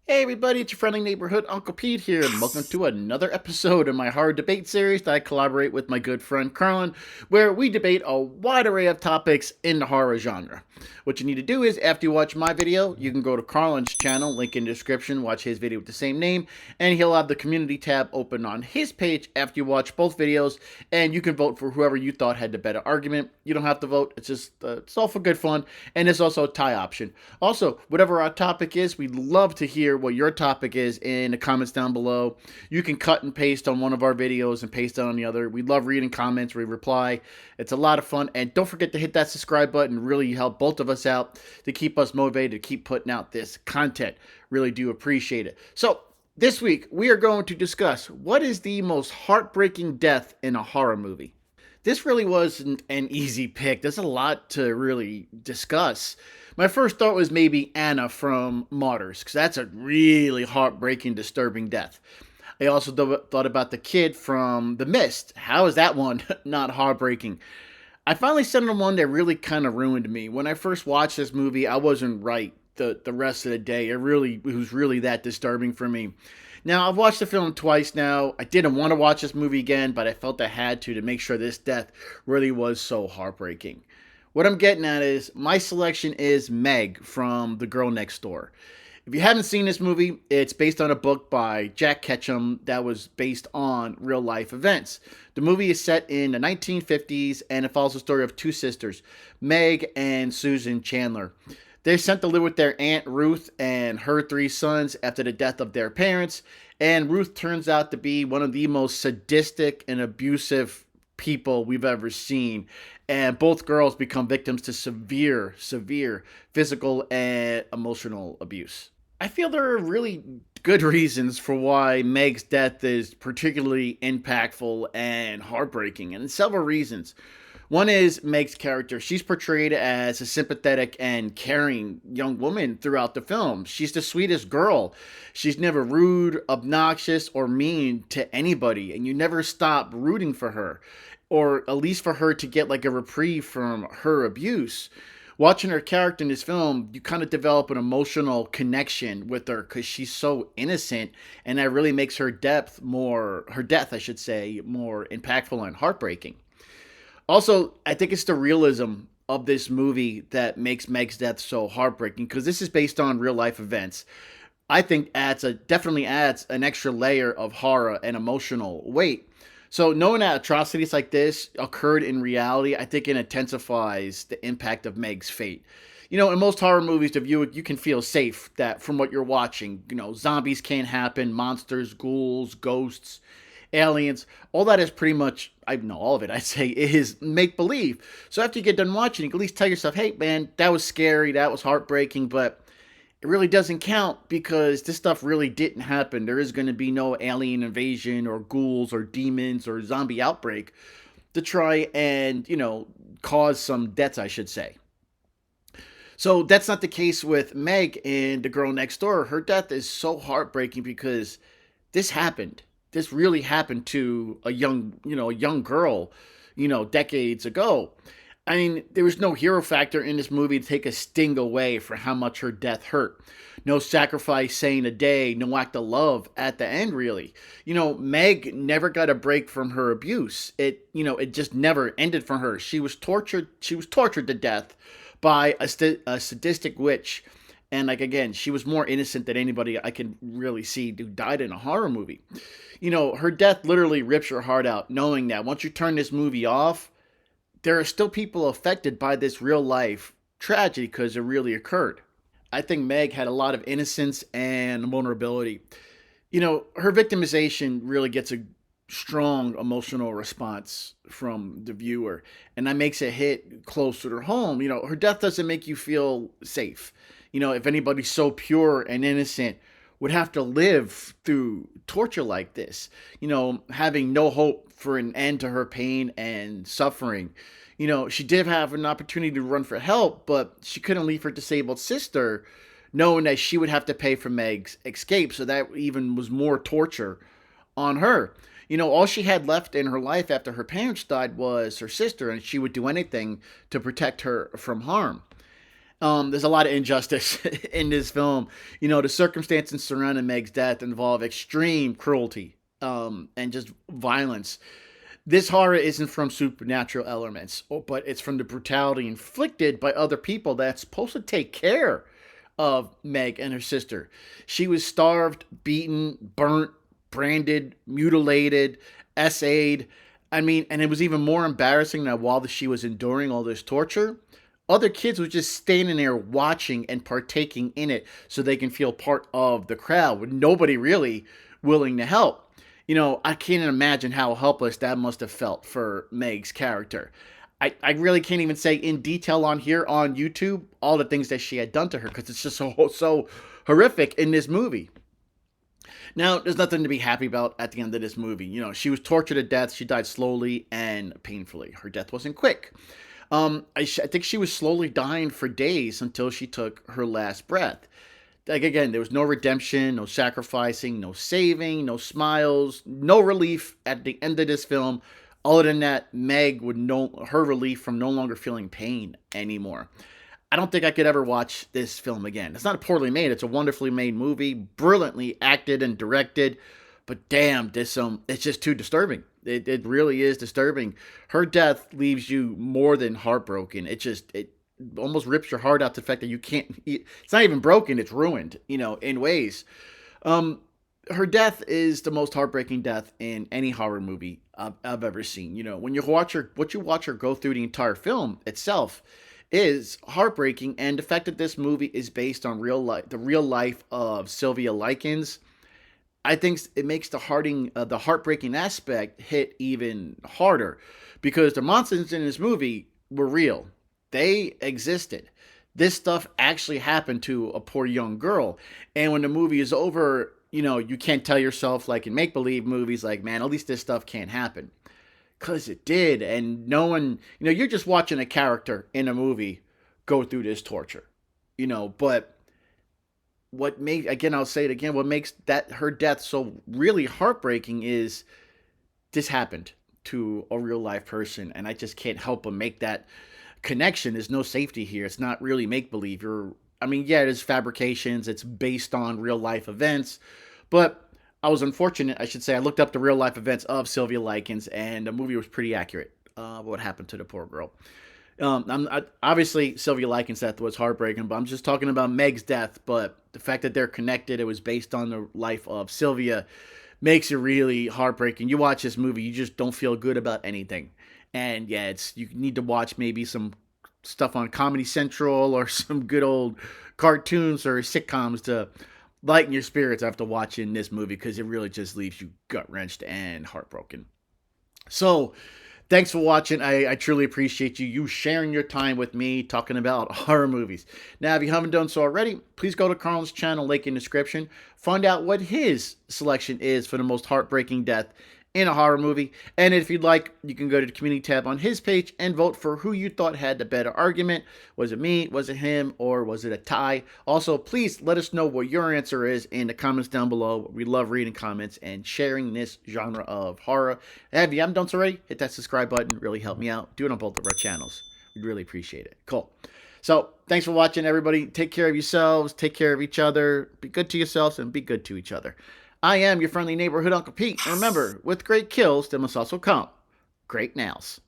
Hey everybody, it's your friendly neighborhood Uncle Pete here, and welcome to another episode of my horror debate series that I collaborate with my good friend Carlin, where we debate a wide array of topics in the horror genre. What you need to do is, after you watch my video, you can go to Carlin's channel, link in the description, watch his video with the same name, and he'll have the community tab open on his page after you watch both videos, and you can vote for whoever you thought had the better argument. You don't have to vote, it's all for good fun, and there's also a tie option. Also, whatever our topic is, we'd love to hear what your topic is in the comments down below. You can cut and paste on one of our videos and paste it on the other. We love reading comments. We reply. It's a lot of fun. And don't forget to hit that subscribe button. Really help both of us out to keep us motivated to keep putting out this content. Really do appreciate it. So this week, we are going to discuss what is the most heartbreaking death in a horror movie. This really wasn't an easy pick. There's a lot to really discuss. My first thought was maybe Anna from Martyrs, because that's a really heartbreaking, disturbing death. I also thought about the kid from The Mist. How is that one not heartbreaking? I finally settled on one that really kind of ruined me. When I first watched this movie, I wasn't right the rest of the day. It was really that disturbing for me. Now, I've watched the film twice now. I didn't want to watch this movie again, but I felt I had to make sure this death really was so heartbreaking. What I'm getting at is my selection is Meg from The Girl Next Door. If you haven't seen this movie, it's based on a book by Jack Ketchum that was based on real life events. The movie is set in the 1950s and it follows the story of two sisters, Meg and Susan Chandler. They're sent to live with their Aunt Ruth and her three sons after the death of their parents. And Ruth turns out to be one of the most sadistic and abusive people we've ever seen. And both girls become victims to severe physical and emotional abuse. I feel there are really good reasons for why Meg's death is particularly impactful and heartbreaking, and several reasons. One is Meg's character. She's portrayed as a sympathetic and caring young woman throughout the film. She's the sweetest girl. She's never rude, obnoxious, or mean to anybody, and you never stop rooting for her, or at least for her to get like a reprieve from her abuse. Watching her character in this film, you kind of develop an emotional connection with her because she's so innocent, and that really makes her death, I should say, more impactful and heartbreaking. Also, I think it's the realism of this movie that makes Meg's death so heartbreaking because this is based on real life events. I think definitely adds an extra layer of horror and emotional weight. So knowing that atrocities like this occurred in reality, I think it intensifies the impact of Meg's fate. You know, in most horror movies, the viewer, you can feel safe that from what you're watching, zombies can't happen, monsters, ghouls, ghosts, aliens, all that is pretty much, I know all of it, I say, is make believe. So after you get done watching, you can at least tell yourself, hey man, that was scary, that was heartbreaking, but it really doesn't count because this stuff really didn't happen. There is going to be no alien invasion or ghouls or demons or zombie outbreak to try and, cause some deaths, I should say. So that's not the case with Meg in The Girl Next Door. Her death is so heartbreaking because this happened. This really happened to a young girl, decades ago. I mean, there was no hero factor in this movie to take a sting away for how much her death hurt. No sacrifice saying a day, no act of love at the end, really. Meg never got a break from her abuse. It just never ended for her. She was tortured. She was tortured to death by a sadistic witch. And again, she was more innocent than anybody I can really see who died in a horror movie. Her death literally rips your heart out, knowing that once you turn this movie off, there are still people affected by this real life tragedy because it really occurred. I think Meg had a lot of innocence and vulnerability. Her victimization really gets a strong emotional response from the viewer, and that makes it hit close to her home. Her death doesn't make you feel safe. If anybody so pure and innocent would have to live through torture like this, having no hope for an end to her pain and suffering. She did have an opportunity to run for help, but she couldn't leave her disabled sister, knowing that she would have to pay for Meg's escape. So that even was more torture on her. All she had left in her life after her parents died was her sister, and she would do anything to protect her from harm. There's a lot of injustice in this film. The circumstances surrounding Meg's death involve extreme cruelty, and just violence. This horror isn't from supernatural elements, but it's from the brutality inflicted by other people that's supposed to take care of Meg and her sister. She was starved, beaten, burnt, branded, mutilated, essayed. I mean, and it was even more embarrassing that while she was enduring all this torture, other kids were just standing there watching and partaking in it so they can feel part of the crowd with nobody really willing to help. I can't imagine how helpless that must have felt for Meg's character. I really can't even say in detail on here on YouTube all the things that she had done to her because it's just so horrific in this movie. Now, there's nothing to be happy about at the end of this movie. She was tortured to death. She died slowly and painfully. Her death wasn't quick. I think she was slowly dying for days until she took her last breath. Like, again, there was no redemption, no sacrificing, no saving, no smiles, no relief at the end of this film. Other than that, Meg would know her relief from no longer feeling pain anymore. I don't think I could ever watch this film again. It's not poorly made. It's a wonderfully made movie, brilliantly acted and directed. But damn, this it's just too disturbing. It really is disturbing. Her death leaves you more than heartbroken. It almost rips your heart out to the fact that you can't. It's not even broken. It's ruined. In ways. Her death is the most heartbreaking death in any horror movie I've ever seen. When you watch her, what you watch her go through the entire film itself is heartbreaking, and the fact that this movie is based on the real life of Sylvia Likens, I think it makes the heartbreaking aspect hit even harder, because the monsters in this movie were real. They existed. This stuff actually happened to a poor young girl, and when the movie is over, you can't tell yourself, like in make believe movies, like, man, at least this stuff can't happen. Because it did, and no one, you're just watching a character in a movie go through this torture, but again, I'll say it again, what makes that her death so really heartbreaking is this happened to a real life person, and I just can't help but make that connection. There's no safety here. It's not really make believe. Yeah, it is fabrications. It's based on real life events, but I was unfortunate, I should say. I looked up the real life events of Sylvia Likens, and the movie was pretty accurate. What happened to the poor girl? Obviously, Sylvia Likens' death was heartbreaking, but I'm just talking about Meg's death. But the fact that they're connected, it was based on the life of Sylvia, makes it really heartbreaking. You watch this movie, you just don't feel good about anything. And yeah, you need to watch maybe some stuff on Comedy Central or some good old cartoons or sitcoms to lighten your spirits after watching this movie, because it really just leaves you gut wrenched and heartbroken. So, thanks for watching. I truly appreciate you sharing your time with me talking about horror movies. Now, if you haven't done so already, please go to Carl's channel, link in the description. Find out what his selection is for the most heartbreaking death in a horror movie. And if you'd like, you can go to the community tab on his page and vote for who you thought had the better argument. Was it me? Was it him? Or was it a tie? Also, please let us know what your answer is in the comments down below. We love reading comments and sharing this genre of horror. And if you haven't done so already, hit that subscribe button. It really help me out. Do it on both of our channels. We'd really appreciate it. Cool. So, thanks for watching, everybody. Take care of yourselves. Take care of each other. Be good to yourselves and be good to each other. I am your friendly neighborhood Uncle Pete. And remember, with great kills, there must also come great nails.